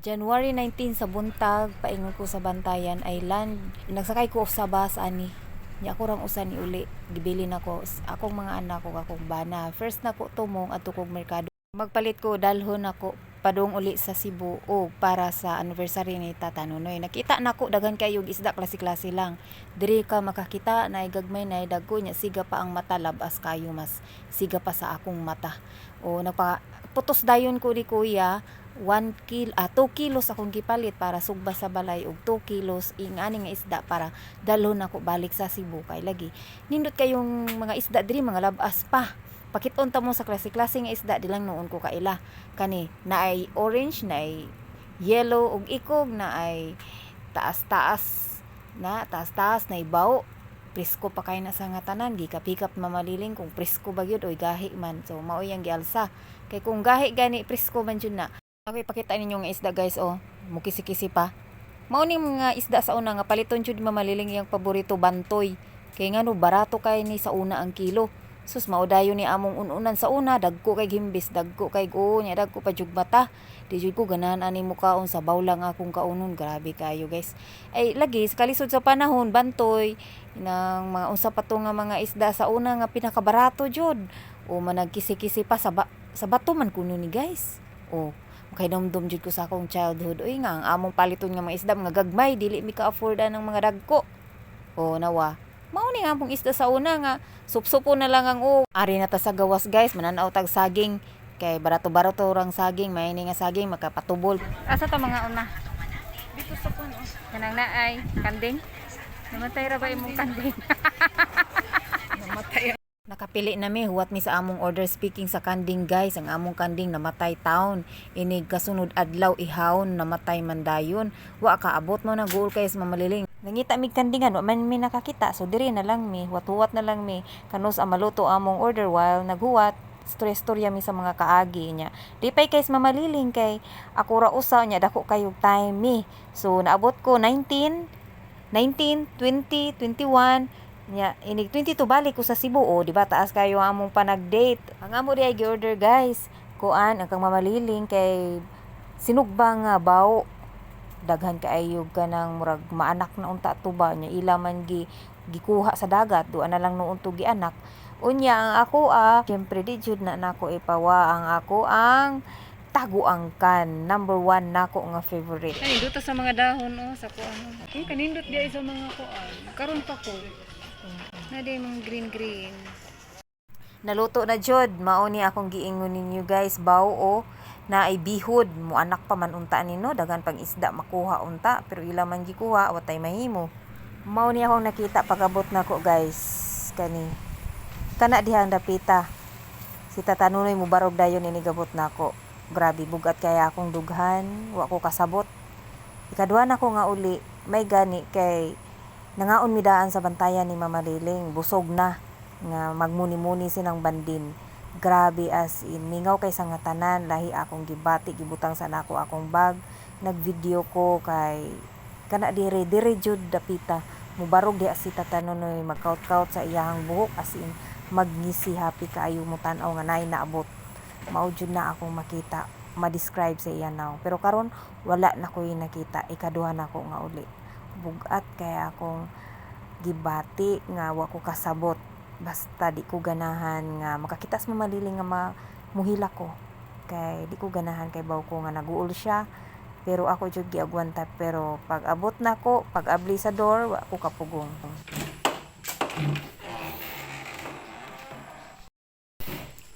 January 19 sa buntag, paingon ko sa Bantayan Island. Nagsakay ko sa bus ani. Nya ako rang usan ni uli. Gibili nako akong mga anak ko akong bana. First nako tumong adto kog merkado. Magpalit ko dalhon nako padung uli sa Cebu o para sa anniversary ni Tata Nonoy. Nakita nako daghan kayo isda klase-klase lang. Diri ka makakita na gagmay na dagko nya siga pa ang mata labas kayo mas siga pa sa akong mata. O nagpa putos dayon ko ni kuya 2 kilos akong gipalit para sugba sa balay og 2 kilos ingani nga isda para dalhon ako balik sa Cebu kay lagi nindot kayong mga isda diri mga labas pa pakiton ta mo sa klase-klase nga isda dilang noon ko kaila kani naay orange naay yellow ug ikog naay taas-taas taas-taas naay bawo presko pa kay na sa nga tanan gikapikap mamaliling kung presko ba gyud oy gahi man so mao yang gialsa kay kung gahi gani presko man jud na. Ako ipakita ninyo nga isda guys oh. Mukisi-kisi pa. Mao ni mga isda sa una nga paliton jud mamaliling iyang paborito bantoy. Kay ngano barato kay ni sa una ang kilo. Sus mao dayon ni among ununan sa una dagko kay gimbis dagko kay go nya dagko pa jud bata. Di jud ko ganahan ani mo kaon sa bawlang akong kaunon grabe kayo guys. Ay lagi sa kalisod sa panahon bantoy nang mga unsa pa to nga mga isda sa una nga pinakabarato jud. O managkisi-kisi pa sa bato man kuno ni guys. O kay dumdum jud ko sa akong childhood oy nga ang among paliton nga mga isda mga gagmay dili mi ka affordan ng mga dagko o nawa mao ni nga among isda sa una nga supsupo na lang ang ari na ta sa gawas guys mananaw tag saging kay barato-barato rang saging may ni nga saging makapatubol asa ta mga una dito sa puno kanang naay kanding namatay ra ba imong kanding namatay nakapili na mi huwat mi sa among order speaking sa kanding guys ang among kanding namatay taon inig kasunod adlaw ihawon namatay man dayon wa kaabot mo na goal kay sa mamaliling nangita mig kandingan wa man mi nakakita so diri na lang mi huwat-huwat na lang mi kanus ang maluto among order while naghuwat storya mi sa mga kaagi niya di pay kay sa mamaliling kay ako ra usa nya dako kayog time mi so naabot ko 19 20 21 nya inig 22 balik ko sa Cebu o di ba taas kayo ang among panag-date ang amo di ay gi-order guys kuan ang kang mamaliling kay sinugba nga bawo daghan kaayo kanang murag maanak na unta tuba nya ila man gikuha sa dagat duan na lang noon to gianak unya ang ako syempre di jud na nako ipawa ang ako ang taguang kan number 1 nako nga favorite kanindot sa mga dahon sa kuan kanindot di ay sa mga kuan karon pa ko na di mga green. Naluto na jud, mao ni akong giingon ninyo guys, bawo na ay bihod, mo anak pa man unta nino, daghan pang isda makuha unta, pero ila man gikuha watay mahimo. Mao ni akong nakita pagabot nako guys, kani. Kana dihang dapita. Si Tata Nonoy mo barog dayon ini gabot nako. Grabe bugat kaya akong dughan, wa ko kasabot. Ikaduha nako nga uli, may gani kay nangaon mi daan sa Bantayan ni Mama Liling busog na nga magmuni-muni sinang bandin grabe as in mingaw kay sa nga tanan lahi akong gibati gibutang sa nako akong bag nagvideo ko kay kana dire jud dapita mubarog di si Tata Nonoy magkaut-kaut sa iyahang buhok as in magngisi happy kaayo mo tan-aw nga naay naabot mao jud na akong makita ma-describe sa iya now pero karon wala na ko nakita ikaduha nako nga uli bugat kaya akong gibati nga wa ko kasabot basta di ko ganahan nga makakita sa mamaliling nga muhila ko kay di ko ganahan kay baw ko nga naguol siya pero ako jud giagwanta pero pag abot nako pag abli sa door wa ko kapugong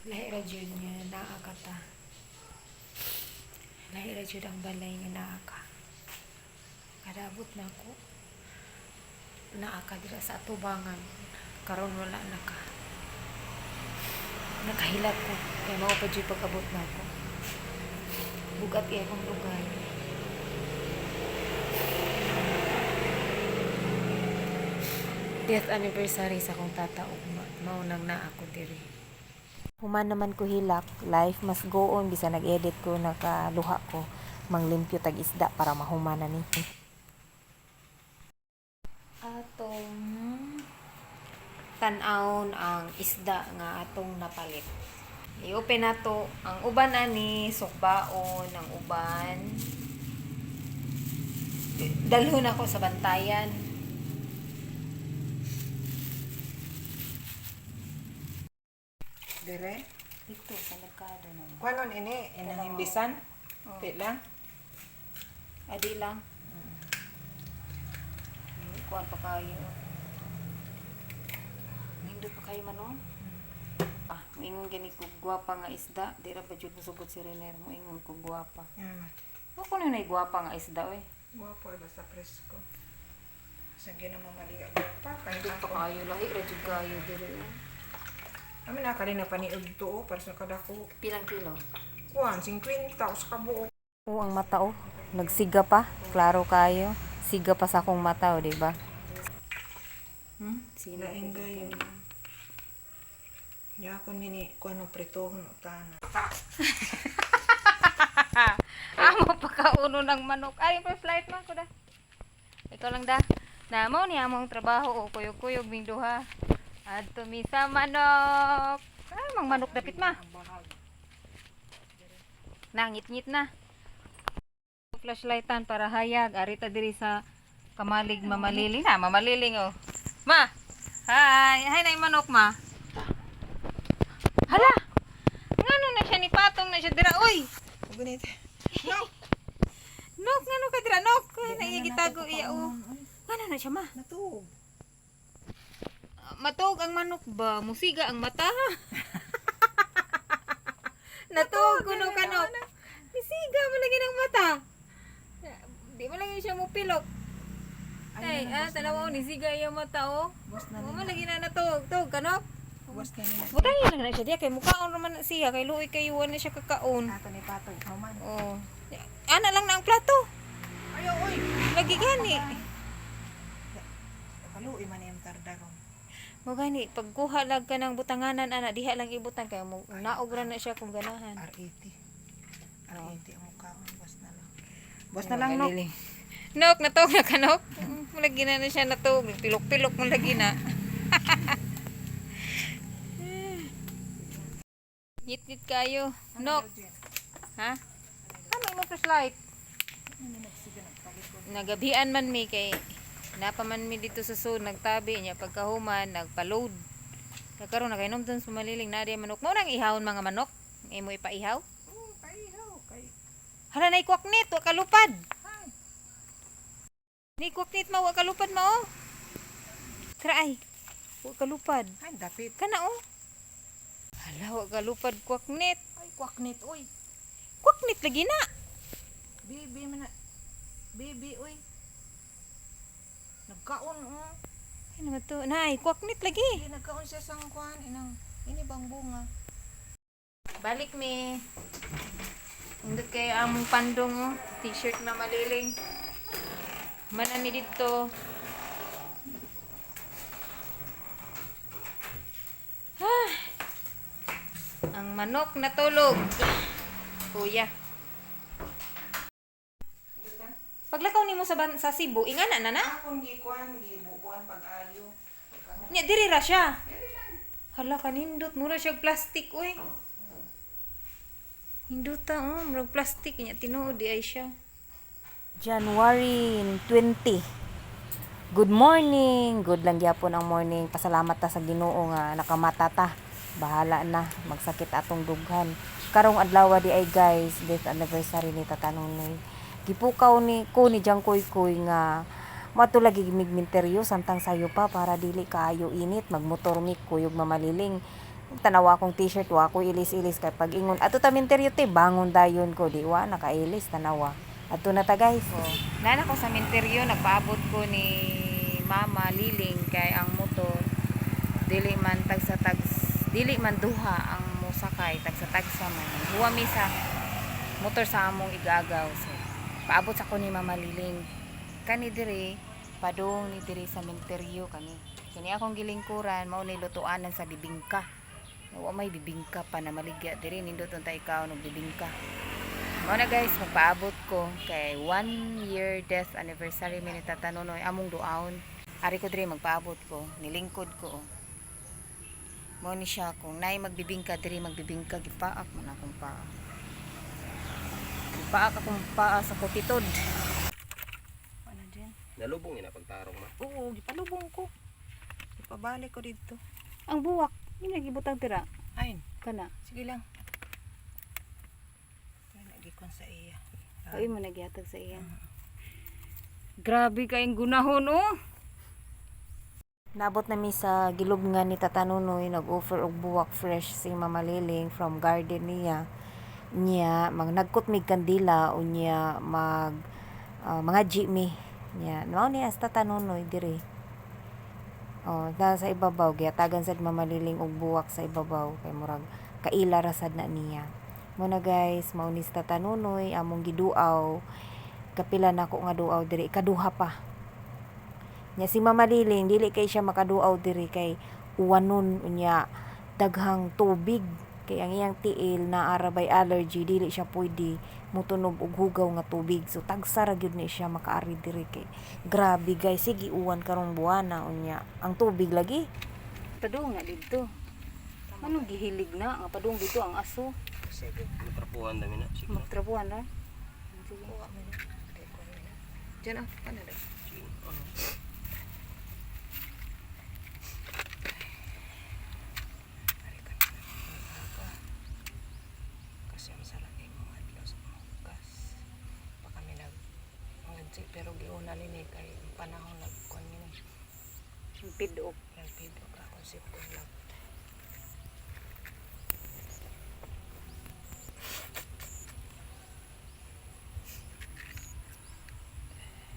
lahi ra jud nga naa ka ta lahi ra jud ang balay nga naa ka kadabot na ako naaka dira sa atubangan karon wala na ka nakahilat ko kaya mao pa dyan pagkabot na ako bugat kaya akong lugar death anniversary sa akong tata ugma mao nang naa ako diri human naman ko hilak life must go on bisa nag-edit ko nakaluha ko manglimpyo tag isda para mahumanan ni atong tan-awon ang isda nga atong napalit. I-open nato ang uban ani sukbaon ang uban Dalhon ako sa bantayan. Dire. Dito sa merkado na. Kuanon ini inang imbisan. Oh. Di lang. Adi lang. Kuan pa kayo. Nindot pa kayo man, oh. Moingon gani ko gwapa nga isda. Di ra pa jud musugod si Renner. Moingon ko gwapa. Ako na nay gwapa nga isda, oy. Guwapo basta presko. Sa ginamamaliga pa kay Nindot pa kayo. Lahi ra jud kayo dire, oh. Amin na kanina paniud to para sa kadako. Pilang kilo? Kuan 50 sa kabuok. Oo, ang mata, oh. Nagsiga pa. Klaro kayo. Siga pa sa akong mata, oh, di ba? Sino? Laing gayon. Ya kon mini kuano pritohon utana. Amo pa kauno ng manok. Ay, pa flight man ko da. Ikaw lang da. Namo ni among trabaho, oh. Kuyog-kuyog ming duha. Adto mi sa manok. Ay, mang manok dapit ma. Nangit-ngit na. Flashlightan para hayag. Arita diri sa kamalig mamaliling. Na, mamaliling, oh. Ma! Hi! Hi na yung manok, ma. Hala! Ngano na siya ni patong na siya dira. Uy! Gunit. No. Nok, ngano ka dira, nok? Naigitago iya, oh. Ngano na siya, ma? Natug. Matog ang manok ba? Musiga ang mata. Natog kuno kanok. Musiga mo lagi ng mata. Di mo lagi siya mupilok. Ay, tanawa ni siga yung mata, oh. Boss na Mo lagi na natog, tog kanok. Boss na ni. Butang lang na siya diya kay mukhaon naman na siya kay luoy kay na siya kakaon. Ato ni patog human. Oh. Ana lang na ang plato. Ayo oy. Lagi gani. Kaluoy man yung tardaron. Mo gani pagkuha lag ka ng butanganan ana diha lang ibutang kay mo naog ra na siya kung ganahan. R80. R80 ang mukhaon boss na lang. Boss na lang no. Nok, natog na kanok. Lagi na siya natog. Pilok-pilok mo lagi na. Ngit-ngit kayo. Nok. Ha? May mo flashlight. Nagabian man mi kay napaman mi dito sa sud nagtabi niya pagkahuman nagpa-load. Nagkaroon na kainom dun sa maliling na diya manok. Mo nang ihawon mga manok. Ngay mo ipaihaw. Oh, paihaw kay. Hala na ikwaknit, wa kalupad. Ni kwaknit ma wa kalupad ma, oh. Tara ay. Wa kalupad. Ay dapit. Kana, oh. Hala, wa kalupad kwaknit. Ay kwaknit oy. Kwaknit lagi na. Bibi man na. Bibi oy. Nagkaon oh. Ay naman to. Nay, kwaknit lagi. Hindi nagkaon siya sang kuan inang ini bang bunga. Balik mi. Undot kay among pandong, oh. T-shirt na maliling. Manami dito. Ang manok natulog. Kuya. Paglakaw nimo sa Cebu, ingana na na? Akong gikuan gibubuan pag-ayo. Nya diri ra siya. Hala kanindot mura siya plastic oy. Hinduta murag plastic nya tinuod di ay siya. January 20. Good morning. Good lang gyapon ang morning. Pasalamat ta sa Ginoo nga nakamata ta. Bahala na magsakit atong dughan. Karong adlaw di ay guys, death anniversary ni Tata Nonoy. Gipukaw ni Jang Koy nga matulagi migminteryo samtang sayo pa para dili kaayo init magmotor mi kuyog mamaliling. Tanawa akong t-shirt wa ko ilis-ilis kay pag ingon ato ta minteryo te bangon dayon ko di wa nakailis tanawa. Ato na ta guys. So, nana ko sa minteryo nagpaabot ko ni Mama Liling kay ang motor dili man duha ang musakay tagsa man. Huwa mi sa motor sa among igagaw. So, paabot sa ko ni Mama Liling. Kani diri padong ni diri sa minteryo kani akong gilingkuran mao ni lutuanan sa bibingka. Wa may bibingka pa na maligya diri nindot unta ikaw og bibingka. Mao na guys, magpaabot ko kay 1 year death anniversary mi ni Tata Nonoy among duaon. Ari ko diri magpaabot ko, nilingkod ko. Mao ni siya kung nay magbibingka diri magbibingka gipaak man akong paa. Gipaak akong paa sa kopitod. Nalubong ina pagtarong ma. Oo, gipalubong ko. Ipabalik ko dito. Ang buwak, yun nagibutang tira. Ayun, Kana. sige lang. Ay, nagikon sa iya. Ay mo nagyatag sa iya. Grabe kayong gunahon oh. Nabot na mi sa gilubngan ni Tata Nunoy, nag-offer og buwak fresh si Mama Liling from garden niya. Niya nagkot mig kandila unya mga jimmy niya. Mao ni as Tata Nunoy diri. Oh, sa ibabaw giyatagan sad Mama Liling og buwak sa ibabaw kay murag kaila ra sad na niya. Mo na guys, mao ni sa Tata Nunoy among giduaw. Kapila na ako nga duaw diri, ikaduha pa. Nya si Mama Liling dili kay siya makaduaw diri kay uwanon unya daghang tubig kay ang iyang tiil na arabay allergy dili siya pwede mutunog og hugaw nga tubig, so tagsa ra gyud ni siya makaari diri kay grabe guys, sige uwan karong buwana unya ang tubig lagi padung na dito. Anong gihilig na nga padung dito ang aso Sige, matrapuhan dami na. Sige. magtrabuhan na. Kuha mo na. Ay, kuha mo na. Diyan ah, ano daw? Sige. Balikan mo na. Aga. Kasi masarap yung mga adlaw sa mga bukas. Pa kami nag-ngadsi, pero giuna lini kay panahon nagkuhan yun. Pidok. Nagpido ka konsepto lang.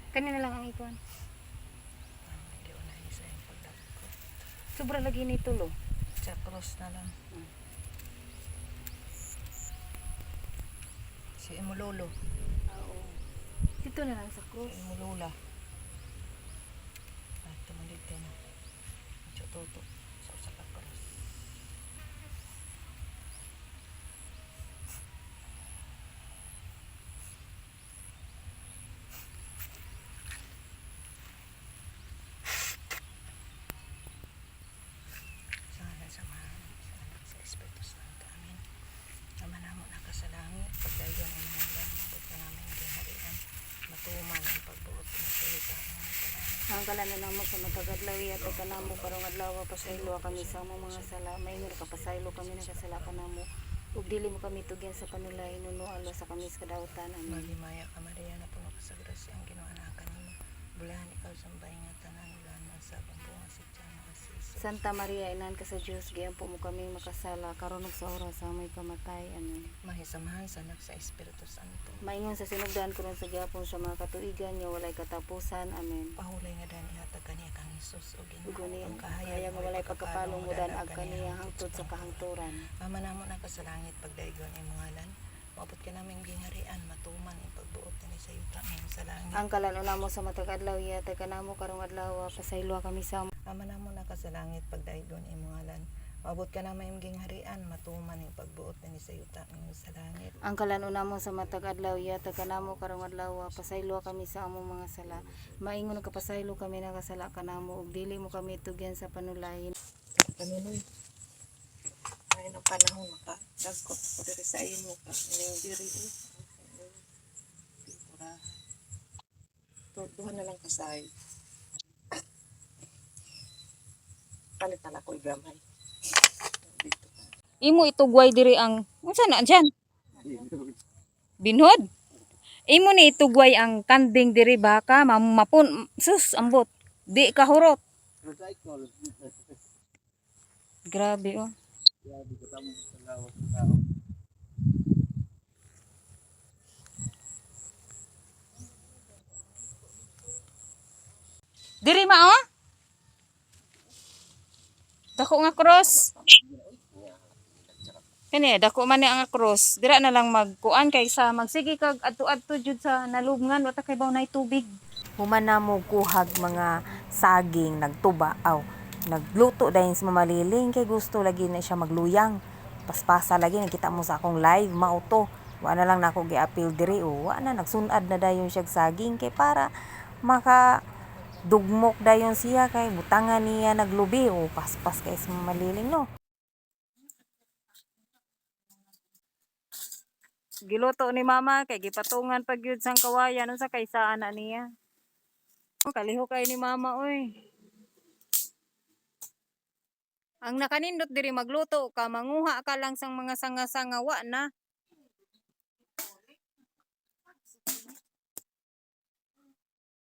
Kanina lang ang ikuan. Hindi ko na isa yung pagdagko. Sobra lagi nito lo. Sa cross na lang. Si Imulolo. Oo. Dito na lang sa Si cross. Imulula. Ay, tumalig din na. Medyo tuto. Sa cross. Sana samahan sa Espiritu Santo. Amen. Naman namo nakasalangit. Pagdayon ang mga lang. Mabot ka namin ginharian. Matuman ang pagbuot ng salita ng mga salamat. Ang kalan na namo sa matagadlaw at kanamo karong adlaw pasaylo kami sa among mga sala. Mayngon ka pasaylo kami nakasala kanamo. Ug dili mo kami tugyan sa panulay nuno alo sa kami sa kadautan. Amen. Maghimaya ka Maria na puno ka sa grasya ang ginuanakan nimo. Bulahan ikaw sa bayang nga tanan ulan ng sabang bunga si Tiyan na kasi. Santa Maria, inan ka sa Dios, giampo mo kami makasala karon ug sa oras sa may kamatay. Amen. Mahisamahan sa anak sa Espiritu Santo. Maingon sa sinugdan karon sa gyapon sa mga katuigan niya walay katapusan. Amen. Pahulay nga dani hatag kaniya kang Hesus o Ug Ginoo ni ang kahayag nga walay pagkapalong mo dan ag kaniya hangtod sa kahangturan. Mama namo na ka sa langit pagdaygon ay ngalan. Maabot ka namin gingharian matuman ang pagbuot ni sa yuta ngayon sa langit. Ang kalan-una mo sa matag adlaw yata kanamo karong adlaw pasaylo kami sa Mama namo na ka sa langit pagdaygon ay ngalan. Maabot ka namin gingharian matuman ang pagbuot ni sa yuta ngayon sa langit. ang kalan-una mo sa matag adlaw yata kanamo karong adlaw pasaylo kami sa among mga sala. Maingon ka pasaylo kami nakasala kanamo ug dili mo kami tugyan sa panulahin. Panuloy. Ay ng panahon makadagkot ko diri sa imo ka ning diri. Pintura. Duha na lang kasay. Palit na ko gamay. Dito. Imo itugway diri ang unsa na diyan? Binhod. Imo ni itugway ang kanding diri baka mapun sus ambot. Di ka hurot. Grabe oh. Diri ma oh. Dako nga cross. Kani dako man ni ang cross. Dira na lang magkuan kay sa magsige kag adto-adto jud sa nalubngan wata kay baw nay tubig. Human na mo kuhag mga saging nagtuba aw nagluto dayon sa Mama Liling kay gusto lagi na siya magluyang. Paspasa lagi nakita mo sa akong live mauto. Wa na lang nako gi-appeal diri o wa na nagsunad na dayon siya saging kay para maka dugmok dayon siya kay butangan niya naglubi o paspas kay sa Mama Liling no. Giluto ni mama kay gipatungan pag yun sang kawayan unsa kay saan na niya. Kaliho kay ni mama oy. Ang nakanindot diri magluto ka, manguha ka lang sang mga sanga-sanga wa na.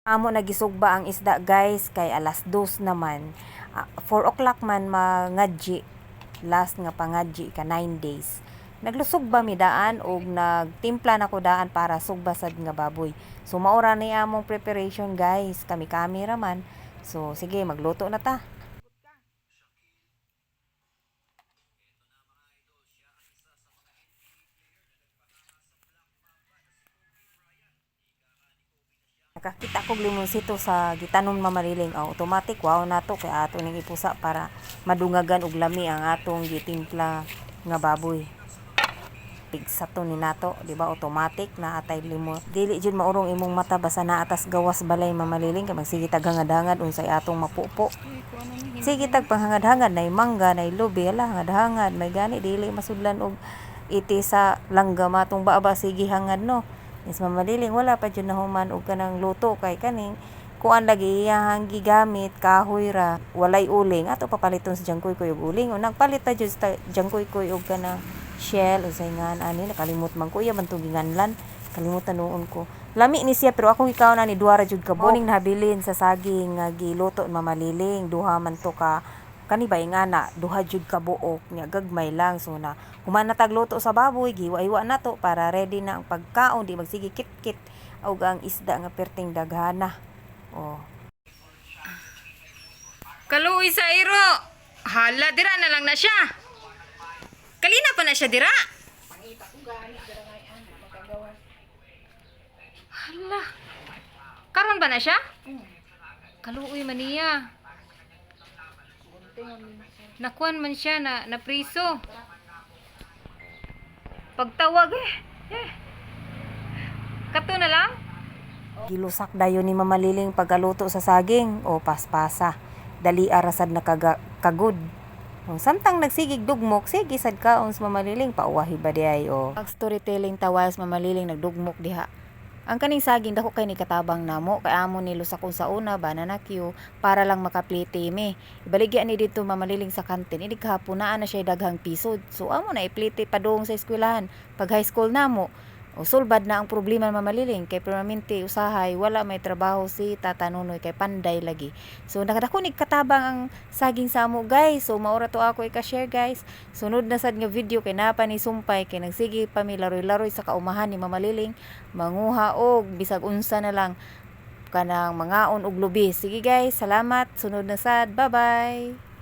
Amo nagisugba ang isda guys kay alas 2 naman. 4 o'clock man mangadji. Last nga pangadji ka 9 days. Naglusog ba mi daan og nagtimpla na ko daan para sugba sad nga baboy. So maura ni among preparation guys. Kami camera man. So sige magluto na ta. Nakakita kog limonsito sa gitanon mamaliling. Automatic wow nato kay ato ning ipusa para madungagan og lami ang atong gitimpla nga baboy. Pigsa to ni nato, di ba? Automatic na atay limon. Dili jud maurong imong mata basta na atas gawas balay mamaliling kay magsige tag hangad-hangad unsay atong mapupo. Sige tag panghangad-hangad nay mangga nay lubi ala hangad-hangad may gani dili masudlan og iti sa langgam atong baba sige hangad no. Is mamaliling wala pa jud nahuman og kanang luto kay kaning kuan lagi iyang gigamit kahoy ra walay uling ato papaliton sa jangkoy koy og uling o nagpalit ta jud sa jangkoy koy og kanang shell usay ngan ani nakalimot man ko iya man ginganlan kalimutan noon ko lami ni siya pero ako ikaw na ni duha ra jud ka boning nahabilin sa saging nga giluto mamaliling duha man to ka kani ba ingana duha jud ka buok nya gagmay lang so na human na tagluto sa baboy giwa-iwa na to para ready na ang pagkaon di magsige kit-kit og ang isda nga perting daghana oh kaluoy sa iro hala dira na lang na siya kalina pa na siya dira hala karon ba na siya kaluoy man niya nakuan man siya na priso pagtawag kato na lang gilusak dayon ni mamaliling pagaluto sa saging o paspasa dali arasad na kagud samtang nagsigig dugmok sige sad kaon sa mamaliling pauwahi ba diay o pag storytelling tawas mamaliling nagdugmok diha ang kaning saging dako kay ni katabang namo kay amo ni lusak sa una banana queue para lang makaplite mi ibaligya ni dito mamaliling sa kantin idi kahapon na siya daghang pisod so amo na iplite padung sa eskwelahan pag high school namo o sulbad na ang problema mamaliling kay permanente usahay wala may trabaho si Tata Nunoy kay panday lagi so nakadako ni katabang ang saging sa amo guys so maura to ako i-share guys sunod na sad nga video kay napa ni sumpay kay nagsige pa mi laroy-laroy sa kaumahan ni mamaliling manguha og bisag unsa na lang kanang mangaon og lubi sige guys salamat sunod na sad bye bye